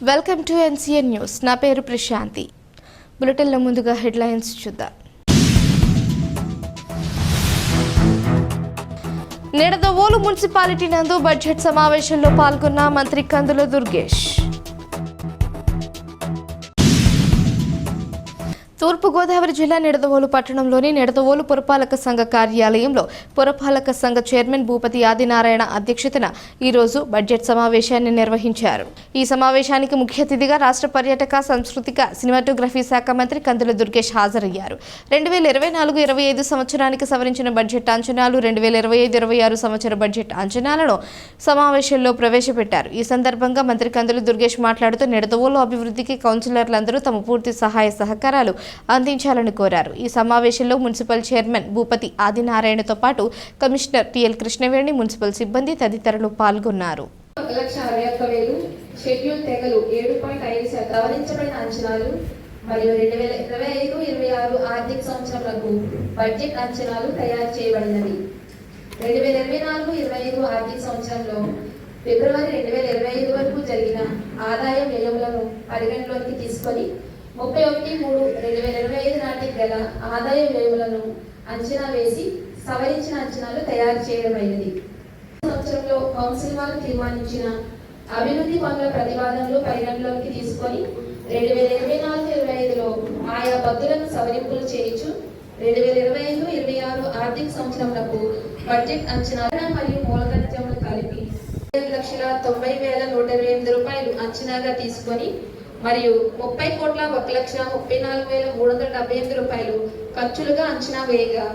Welcome to NCN news. నా పేరు ప్రశాంతి. బులెటిన్లో ముందుగా హెడ్లైన్స్ చూద్దాం. నిడదవోలు మున్సిపాలిటీ నందు బడ్జెట్ సమావేశంలో పాల్గొన్న మంత్రి కందుల దుర్గేష్. తూర్పుగోదావరి జిల్లా నిడదవోలు పట్టణంలోని నిడదవోలు పురపాలక సంఘ కార్యాలయంలో పురపాలక సంఘ చైర్మన్ భూపతి ఆదినారాయణ అధ్యక్షతన ఈరోజు బడ్జెట్ సమావేశాన్ని నిర్వహించారు. ఈ సమావేశానికి ముఖ్య అతిథిగా రాష్ట్ర పర్యాటక సాంస్కృతిక సినిమాటోగ్రఫీ శాఖ మంత్రి కందుల దుర్గేష్ హాజరయ్యారు. 2024-25 సంవత్సరానికి సవరించిన బడ్జెట్ అంచనాలు, 2025-26 సంవత్సర బడ్జెట్ అంచనాలను సమావేశంలో ప్రవేశపెట్టారు. ఈ సందర్భంగా మంత్రి కందుల దుర్గేష్ మాట్లాడుతూ నిడదవోలు అభివృద్ధికి కౌన్సిలర్లందరూ తమ పూర్తి సహాయ సహకారాలు అందించాలని కోరారు. ఈ సమావేశంలో మున్సిపల్ చైర్మన్ భూపతి ఆదినారాయణతో పాటు కమిషనర్ టిఎల్ కృష్ణవేణి, మున్సిపల్ సిబ్బంది తదితరులు పాల్గొన్నారు. షెడ్యూల్ తెగలు 7.5% సవరించబడిన అంచనాలు మరియు 2025-26 ఆర్థిక సంవత్సరాలకు బడ్జెట్ అంచనాలు తయారు చేయబడినవి. 2024-25 ఆర్థిక సంవత్సరంలో ఫిబ్రవరి 2025 వరకు జరిగిన ఆదాయ వ్యయములను పరిగణలోకి తీసుకొని 31/3/2025 నాటికి గల ఆదాయ వ్యయములను అంచనా వేసి సవరించిన అంచనాలు తయారు చేయడమైనది. సంవత్సరంలో కౌన్సిల్ వారు తీర్మానించిన అభివృద్ధి పనుల ప్రతిపాదనలు పరిగణలోకి తీసుకొని 2024-25లో ఆయా పద్ధతులను సవరింపులు చేయొచ్చు. 2025-26 ఆర్థిక సంవత్సరంలో బడ్జెట్ అంచనాలు మరియు మూలధన జమలు కలిపి 5,90,128 రూపాయలు అంచనాగా తీసుకొని మరియు 30,01,34,378 రూపాయలు ఖర్చులుగా అంచనా వేయగా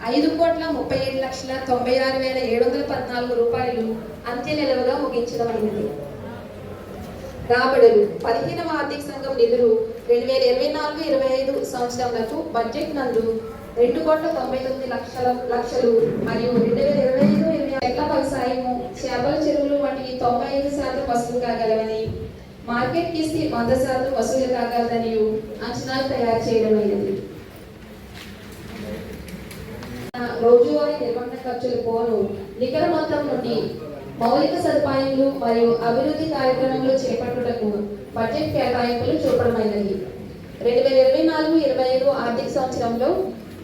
5,37,96,714 రూపాయలు అంత్య నిలవగా ముగించడం అయినది. రాబడులు 15వ ఆర్థిక సంఘం నిధులు 2024-25 సంవత్సరంలో బడ్జెట్ నందు 2,99,00,000 మరియు 2025-26 చెట్ల వ్యవసాయము, చేపల చెరువులు వంటివి 95% వసూలు కాగలవని, మార్కెట్ కిసి 100% వసూలు కాగలదని అంచనాలు తయారు చేయడమైనది. రోజువారీ నిర్వహణ ఖర్చులు పోను నికర మొత్తం నుండి మౌలిక సదుపాయాలు మరియు అభివృద్ధి కార్యక్రమంలో చేపట్టుటకు బడ్జెట్ కేటాయింపులు చూపడమైనది. 2024-25 ఆర్థిక సంవత్సరంలో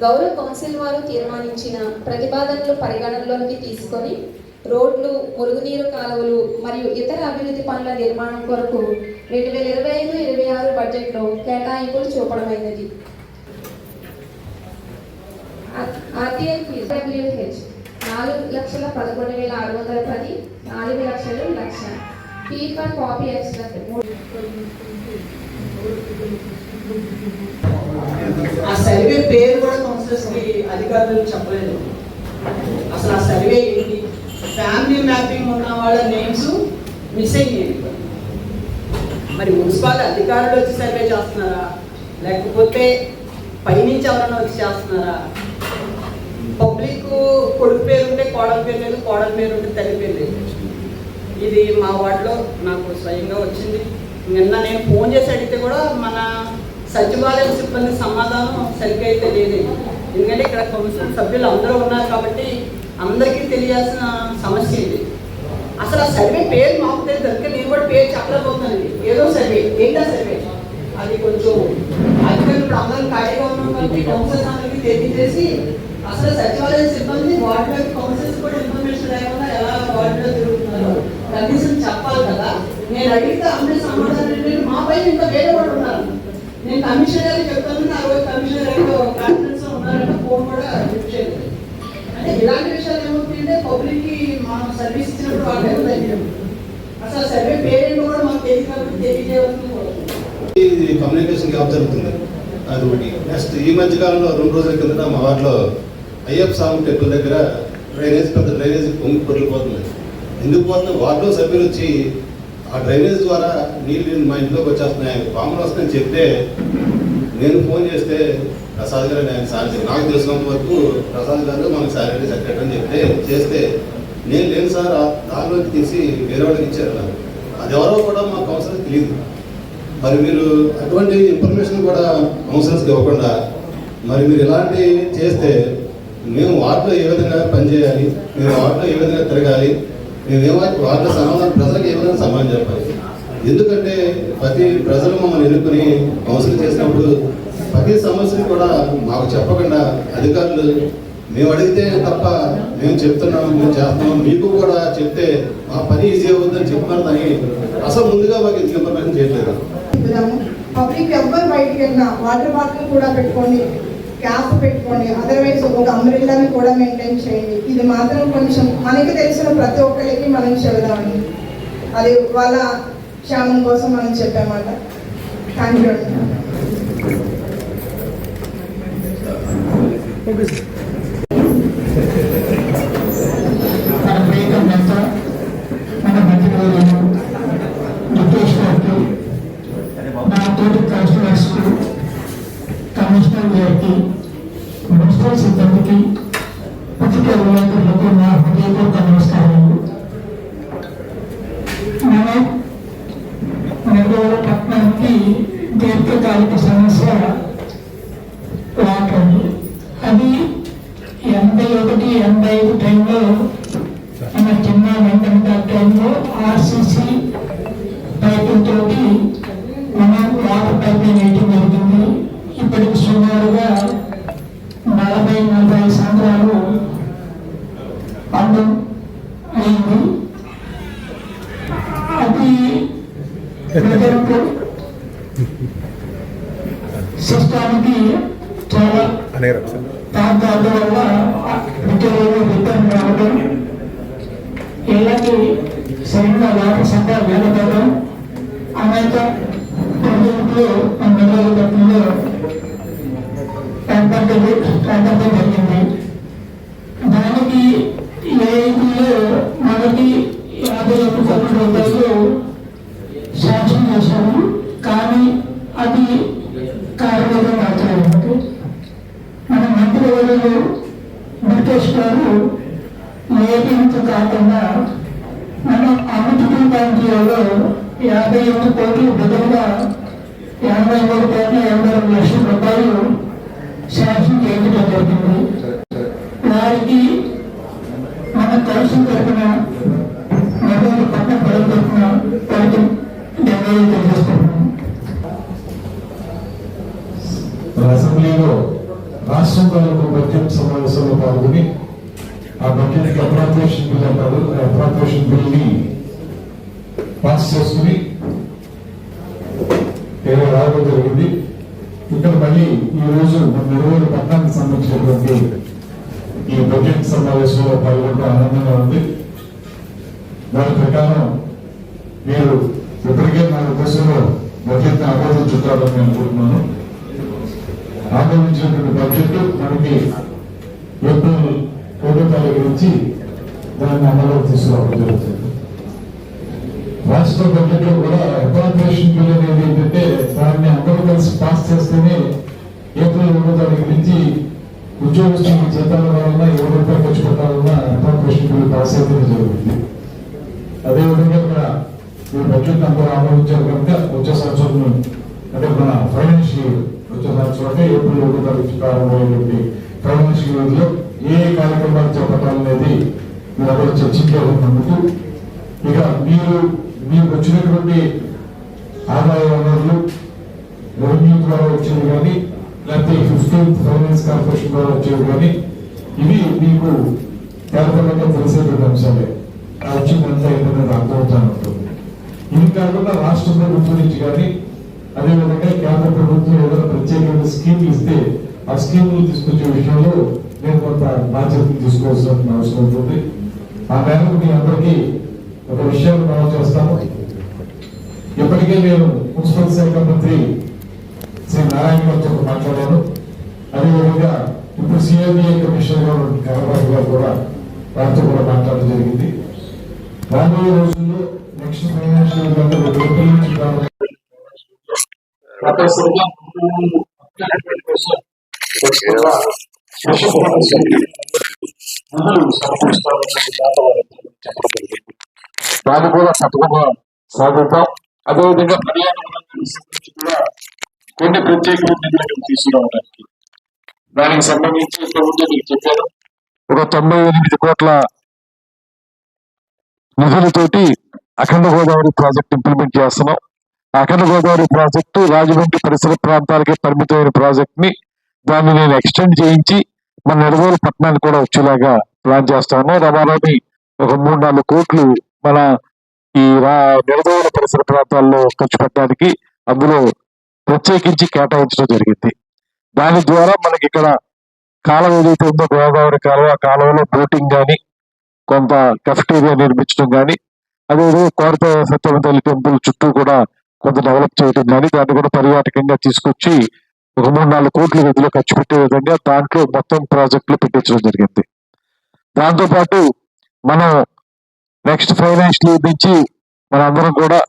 గౌరవ కౌన్సిల్ వారు తీర్మానించిన ప్రతిపాదనలు పరిగణనలోకి తీసుకొని రోడ్లు, మురుగునీరు కాలువలు మరియు ఇతర అభివృద్ధి పనుల నిర్మాణం కొరకు 2025-26 బడ్జెట్లో కేటాయింపులు చూపడమైనది. RTI fees WH 4,11,610, 4,00,000 fee for copy extra. ఆ సర్వే పేరు కూడా కౌన్సిలర్స్ కి అధికారులు చెప్పలేదు. అసలు ఆ సర్వే ఏంటి, ఫ్యామిలీ మ్యాపింగ్ ఉన్న వాళ్ళ నేమ్స్ మిస్ అయ్యాయి. మరి మున్సిపాలిటీ అధికారులు వచ్చి సర్వే చేస్తున్నారా, లేకపోతే పైనుంచి ఎవరైనా వచ్చి చేస్తున్నారా? పబ్లిక్ కొడుకు పేరు ఉంటే కోడల పేరు లేదు, కోడల పేరు ఉంటే తల్లి పేరు లేదు. ఇది మా వార్డులో నాకు స్వయంగా వచ్చింది. నిన్న నేను ఫోన్ చేసి అడిగితే కూడా మన సచివాలయం సిబ్బంది సమాధానం సరిగ్గా అయితే లేదు. ఎందుకంటే ఇక్కడ కౌన్సిల్ సభ్యులు అందరూ ఉన్నారు కాబట్టి అందరికీ తెలియాల్సిన సమస్య ఇది. అసలు ఆ సర్వే పేరు మాకు తెలియదు, నేను కూడా పేరు చెప్పలేకపోతున్నాను. ఏదో సర్వే ఏంటా సర్వే అది కొంచెం అధికారులు ఇప్పుడు అందరూ ఖాళీగా ఉన్నాం కాబట్టి కౌన్సిల్స్ అందరికీ తెలియజేసి అసలు సచివాలయ సిబ్బంది వార్డులో కౌన్సిల్స్ కూడా ఇన్ఫర్మేషన్ లేకుండా ఎలా వార్డులో తిరుగుతున్నారు కనీసం చెప్పాలి కదా. నేను అడిగితే అందరి సమాధానం మా పైన ఇంకా వేరే వాళ్ళు ఉన్నారు. నేను కమిషనర్ గారికి చెప్తాను, 60 కమిషనర్ గారు కాన్ఫరెన్స్ లో ఉన్నారంటే ఫోన్ కూడా లిఫ్ట్ చేయలేదు. అంటే ఇలాంటి విషయాలు ఏమవుతుందంటే పబ్లిక్ కి మనం సర్వీస్ ఇచ్చినప్పుడు వాళ్ళే తగ్గినాం. అసలు సర్వే పేరెంట్ కూడా మాకు తెలియదు కాబట్టి తెలియజేయవలసింది కమ్యూనికేషన్ గ్యాప్ జరుగుతుంది. అది ఒకటి. నెక్స్ట్ ఈ మధ్య కాలంలో 2 రోజుల కిందట మా వార్డులో అయ్యప్ప స్వామి టెంపుల్ దగ్గర పెద్ద డ్రైనేజ్ పొంగి పొరిగిపోతుంది. ఎందుకు పోతుంది? వార్డులో సభ్యులు వచ్చి ఆ డ్రైనేజ్ ద్వారా నీళ్ళు మా ఇంట్లోకి వచ్చేస్తున్నాయి, పాములు వస్తాయని చెప్తే నేను ఫోన్ చేస్తే ప్రసాద్ గారు ఆయన సార్ నాకు తెలిసినంత వరకు ప్రసాద్ గారు మనకు శానిటరీ సెక్రటరీ అని చెప్తే చేస్తే నేను లేను సార్ దానిలోకి తీసి వేరే వాళ్ళకి ఇచ్చారు. అది ఎవరో కూడా మా కౌన్సిలర్కి తెలియదు. మరి మీరు అటువంటి ఇన్ఫర్మేషన్ కూడా కౌన్సిలర్స్కి ఇవ్వకుండా మరి మీరు ఇలాంటి చేస్తే మేము వార్డులో ఏ విధంగా పనిచేయాలి, మేము వార్డులో ఏ విధంగా తిరగాలి, మేము వార్డులో సమాధానం ప్రజలకు ఏ విధంగా సమాధానం చెప్పాలి? ఎందుకంటే ప్రతి ప్రజలు మమ్మల్ని ఎన్నుకొని కౌన్సిలింగ్ చేసినప్పుడు ప్రతి సమస్యను కూడా మాకు చెప్పకుండా అధికారులు మేము అడిగితే తప్ప మేము చెప్తున్నాం మేము చేస్తున్నాం మీకు కూడా చెప్తే మా పని ఈజీ అవుతుందని చెప్తున్నారు కానీ అసలు ముందుగా మాకు ఎందుకు ఇన్ఫర్మేషన్ చేయట్లేదు. పబ్లిక్ ఎవ్వరు బయటికి వెళ్ళినా వాటర్ బాటిల్ కూడా పెట్టుకోండి, క్యాప్ పెట్టుకోండి, అదర్వైజ్ ఒక అంబ్రెల్లాని కూడా మెయింటైన్ చేయండి. ఇది మాత్రం కొంచెం మనకి తెలిసిన ప్రతి ఒక్కరికి మనం చెబుదామండి. అది వాళ్ళ క్షేమం కోసం మనం చెప్పామాట. థ్యాంక్ యూ అండి. మన ప్రియతమంతా మన మంత్రివర్యులు ముఖేష్ గారికి, నా తోటి కౌన్సిలర్స్కు, కమిషనర్ గారికి, మున్సిపల్ సిబ్బందికి, పత్రికా విలేకరులకు నా హృదయపూర్వక నమస్కారాలు. మనం నెల్లూరు పట్టణానికి దీర్ఘకాలిక సమస్య వాటర్. అది 81-85 టైంలో మన చిన్న వెంకట టైంలో ఆర్సీసీ పైపులతో మనం వాటర్ పైపులు వేయటం జరిగింది. ఇప్పటికి సుమారుగా 40-45 సంవత్సరాలు పండు అయింది. అది ప్రజలకు సిస్టానికి చాలా ప్రాంతాల వల్ల రిటర్న్ రావడం, ఇళ్ళకి సరిగ్గా వాటర్ సప్లై వెళ్ళడం, అనేక ప్రజలకు మన నెల్లూరు పట్టణంలో ఏర్పడటం జరిగింది. దానికి ఏఐటీలో మనకి 51 కోట్ల రూపాయలు శాంక్షన్ చేశాము. కానీ అది కార్యరూపం మార్చలేదు. మన మంత్రివర్యులు ముఖేష్ గారు ఏపీతో కాకుండా మనం అమృతపూర్ బ్యాంకులలో 51 కోట్లు బదులుగా 83 లక్షల రూపాయలు శాంక్షన్ చేయించడం జరిగింది. వారికి మన కౌన్సిల్ తరఫున నెల్లూరు పట్టణ ప్రజల తరఫున వారికి ధన్యవాదాలు తెలియజేస్తున్నాం. అసెంబ్లీలో రాష్ట్రం తాలూకు బడ్జెట్ సమావేశంలో పాల్గొని ఆ బడ్జెట్ అప్రాప్రియేషన్ బిల్ అంటారు, అప్రాప్రియేషన్ బిల్ ని పాస్ చేసుకుని రావడం జరిగింది. ఇక్కడ మళ్ళీ ఈ రోజు మన నెల్లూరు పట్టణానికి సంబంధించినటువంటి ఈ బడ్జెట్ సమావేశంలో పాల్గొనడం ఆనందంగా ఉంది. దాని ప్రకారం మీరు ఇప్పటికే నా ఉద్దేశంలో బడ్జెట్ ని ఆమోదించుతారని అనుకుంటున్నాను. ఆమోదించినటువంటి బడ్జెట్ మనకి ఏప్రిల్ 1వ తారీఖు నుంచి దాన్ని అమలులోకి తీసుకురావడం జరుగుతుంది. రాష్ట్ర బడ్జెట్ లో కూడా అప్రాప్రియేషన్ బిల్ అనేది ఏంటంటే దాన్ని అందరూ కలిసి పాస్ చేస్తేనే ఏప్రిల్ 1వ తారీఖు నుంచి ఉద్యోగస్తులకు జీతాల వలన ₹7 ఖర్చు పెట్టాలన్న అప్రాప్రియేషన్ బిల్ పాస్ అయితే జరుగుతుంది. అదేవిధంగా ఇక్కడ ఈ బడ్జెట్ అందరూ ఆమోదించారు కనుక వచ్చే సంవత్సరం అంటే మన ఫైనాన్షియల్ వచ్చే సంవత్సరం అంటే ఏప్రిల్ 1వ తారీఖు ప్రారంభమైనటువంటి ఫైనాన్షియల్ లో ఏ కార్యక్రమాలు చేపట్టాలనేది మీరు అందరూ చర్చించాలన్నందుకు ఇక మీకు వచ్చినటువంటి ఆదాయ వనరులు రెవెన్యూ ద్వారా వచ్చేవి కానీ లేకపోతే 15th ఫైనాన్స్ కార్పొరేషన్ ద్వారా వచ్చేవి కానీ ఇవి మీకు ఏర్పడంగా తెలిసేటువంటి అంశాలే. ఆ వచ్చిందంతా ఏంటనేది అర్థమవుతాను ఉంటుంది. ఇది కాకుండా రాష్ట్ర ప్రభుత్వం నుంచి కానీ అదేవిధంగా కేంద్ర ప్రభుత్వం ఏదైనా ప్రత్యేకమైన స్కీమ్లు ఇస్తే ఆ స్కీములు తీసుకొచ్చే విషయంలో నేను కొంత బాధ్యతలు తీసుకోవాల్సిన అవసరం ఉంటుంది. ఆ మేరకు మీ అందరికీ ఒక విషయాన్ని మనం చేస్తాము. ఇప్పటికే నేను మున్సిపల్ శాఖ మంత్రి శ్రీ నారాయణ గారితో మాట్లాడాను. అదేవిధంగా ఇప్పుడు సిఎండిఏ కమిషనర్ గారు కరబాబు గారు కూడా వారితో కూడా మాట్లాడడం జరిగింది. రాబోయే రోజుల్లో నెక్స్ట్ ఫైనాన్షియల్ ఏప్రిల్ నుంచి దాన్ని కూడా తప్పకుండా సాగుతాం. అదేవిధంగా పర్యాటక కూడా కొన్ని ప్రత్యేకమైన నిర్ణయం తీసుకురావడానికి దానికి సంబంధించి ప్రభుత్వం మీకు చెప్పారు. ఒక 98 కోట్ల నిధులతోటి అఖండ గోదావరి ప్రాజెక్ట్ ఇంప్లిమెంట్ చేస్తున్నాం. అఖండ గోదావరి ప్రాజెక్టు రాజమండ్రి పరిసర ప్రాంతాలకే పరిమితమైన ప్రాజెక్ట్ ని దాన్ని నేను ఎక్స్టెండ్ చేయించి మన నిడదవోలు పట్టణానికి కూడా వచ్చేలాగా ప్లాన్ చేస్తాను. రమారామి ఒక 3-4 కోట్లు మన ఈ నిడదవోలు పరిసర ప్రాంతాల్లో ఖర్చు పెట్టడానికి అందులో ప్రత్యేకించి కేటాయించడం జరిగింది. దాని ద్వారా మనకి ఇక్కడ కాలం ఏదైతే ఉందో గోదావరి కాలువ, ఆ కాలువలో బోటింగ్ కానీ కొంత కెఫ్టేరియా నిర్మించడం కానీ అదేవిధంగా కోరత సత్యవతి తల్లి టెంపుల్ చుట్టూ కూడా కొంత డెవలప్ చేయడం కానీ దాన్ని కూడా పర్యాటకంగా తీసుకొచ్చి ఒక 3-4 కోట్ల నిధులు ఖర్చు పెట్టే విధంగా దాంట్లో మొత్తం ప్రాజెక్టులు పెట్టించడం జరిగింది. దాంతోపాటు మనం నెక్స్ట్ ఫైనాన్షియల్ ఇయర్ నుంచి మన అందరం కూడా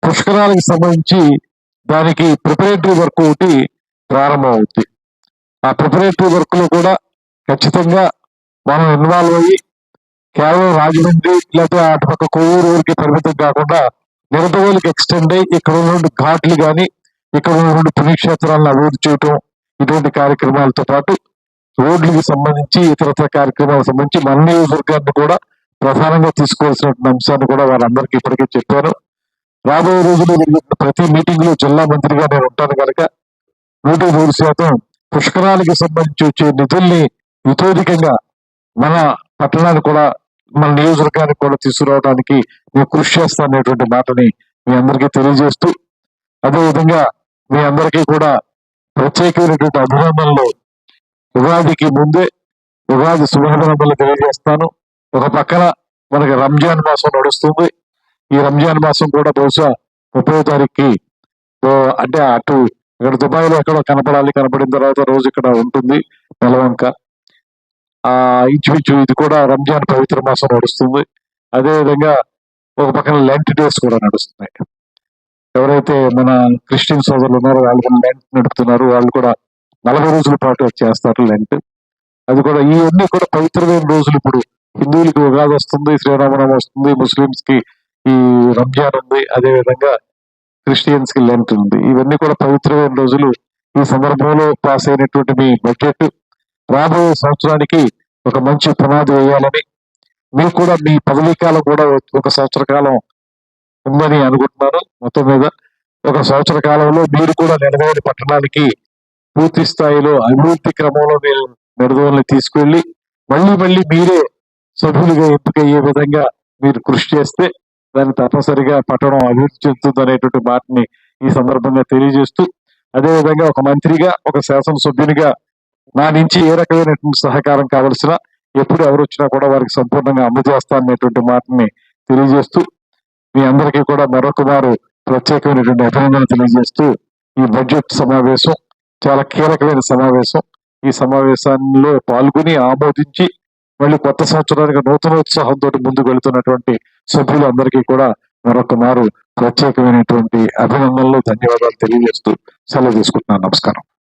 పుష్కరాలకు సంబంధించి దానికి ప్రిపరేటరీ వర్క్ ఒకటి ప్రారంభం అవుతుంది. ఆ ప్రిపరేటరీ వర్క్ లో కూడా ఖచ్చితంగా మనం ఇన్వాల్వ్ అయ్యి కేవలం రాజమండ్రి లేకపోతే అటుపక్క కొవ్వూరు ఊరికి పరిమితం కాకుండా నిడదవోలుకి ఎక్స్టెండ్ అయ్యి ఇక్కడ ఉన్న ఘాట్లు కానీ ఇక్కడ ఉన్న పుణ్యక్షేత్రాలను అభివృద్ధి చేయటం ఇటువంటి కార్యక్రమాలతో పాటు రోడ్లకి సంబంధించి ఇతరత్ర కార్యక్రమాలకు సంబంధించి మన నియోజకవర్గాన్ని కూడా ప్రధానంగా తీసుకోవాల్సిన అంశాన్ని కూడా వాళ్ళందరికీ ఇప్పటికే చెప్పాను. రాబోయే రోజుల్లో జరిగిన ప్రతి మీటింగ్ లో జిల్లా మంత్రిగా నేను ఉంటాను కనుక 103% పుష్కరాలకి సంబంధించి వచ్చే నిధుల్ని ఇతోధికంగా మన పట్టణానికి కూడా మన నియోజకవర్గానికి కూడా తీసుకురావడానికి నేను కృషి చేస్తాననేటువంటి మాటని మీ అందరికీ తెలియజేస్తూ, అదేవిధంగా మీ అందరికీ కూడా ప్రత్యేకమైనటువంటి అభినందనలు ఉగాదికి ముందే ఉగాది శుభాభినందనలు తెలియజేస్తాను. ఒక పక్కన మనకి రంజాన్ మాసం నడుస్తుంది. ఈ రంజాన్ మాసం కూడా బహుశా 30వ తారీఖుకి అంటే అటు ఇక్కడ దుబాయ్ లో ఎక్కడో కనపడిన తర్వాత రోజు ఇక్కడ ఉంటుంది నెలవంక. ఇంచుమించు ఇది కూడా రంజాన్ పవిత్ర మాసం నడుస్తుంది. అదేవిధంగా ఒక పక్కన లెంట్ డేస్ కూడా నడుస్తున్నాయి. ఎవరైతే మన క్రిస్టియన్ సోదరులు ఉన్నారో వాళ్ళు కూడా లెంట్ నడుపుతున్నారు. వాళ్ళు కూడా 40 రోజుల పాటు చేస్తారు లెంట్. అది కూడా ఇవన్నీ కూడా పవిత్రమైన రోజులు. ఇప్పుడు హిందువులకి ఉగాది వస్తుంది, శ్రీరామనవమి వస్తుంది, ముస్లింస్ కి ఈ రంజాన్ ఉంది, అదే విధంగా క్రిస్టియన్స్ కి లెంట్ ఉంది. ఇవన్నీ కూడా పవిత్రమైన రోజులు. ఈ సందర్భంలో పాస్ అయినటువంటి మీ బడ్జెట్ రాబోయే సంవత్సరానికి ఒక మంచి పునాది వేయాలని, మీకు కూడా మీ పదవీ కాలం కూడా 1 సంవత్సర కాలం ఉందని అనుకుంటున్నాను. మొత్తం మీద 1 సంవత్సర కాలంలో మీరు కూడా నిడదవోలు పట్టణానికి పూర్తి స్థాయిలో అభివృద్ధి క్రమంలో మీరు నిడదవోలుని తీసుకెళ్లి మళ్ళీ మీరే సభ్యులుగా ఎంపికయ్యే విధంగా మీరు కృషి చేస్తే దాన్ని తప్పనిసరిగా పట్టణం అభివృద్ధి చెందుతుంది అనేటువంటి మాటని ఈ సందర్భంగా తెలియజేస్తూ, అదేవిధంగా ఒక మంత్రిగా ఒక శాసనసభ్యునిగా నా నుంచి ఏ రకమైనటువంటి సహకారం కావలసిన ఎప్పుడు ఎవరు వచ్చినా కూడా వారికి సంపూర్ణంగా అందజేస్తాననేటువంటి మాటని తెలియజేస్తూ, మీ అందరికీ కూడా మరొకమారు ప్రత్యేకమైనటువంటి అభినందనలు తెలియజేస్తూ, ఈ బడ్జెట్ సమావేశం చాలా కీలకమైన సమావేశం. ఈ సమావేశాల్లో పాల్గొని ఆమోదించి మళ్ళీ కొత్త సంవత్సరానికి నూతనోత్సాహంతో ముందుకు వెళుతున్నటువంటి సభ్యులందరికీ కూడా మరొక మారు ప్రత్యేకమైనటువంటి అభినందనలు, ధన్యవాదాలు తెలియజేస్తూ సెలవు తీసుకుంటున్నాను. నమస్కారం.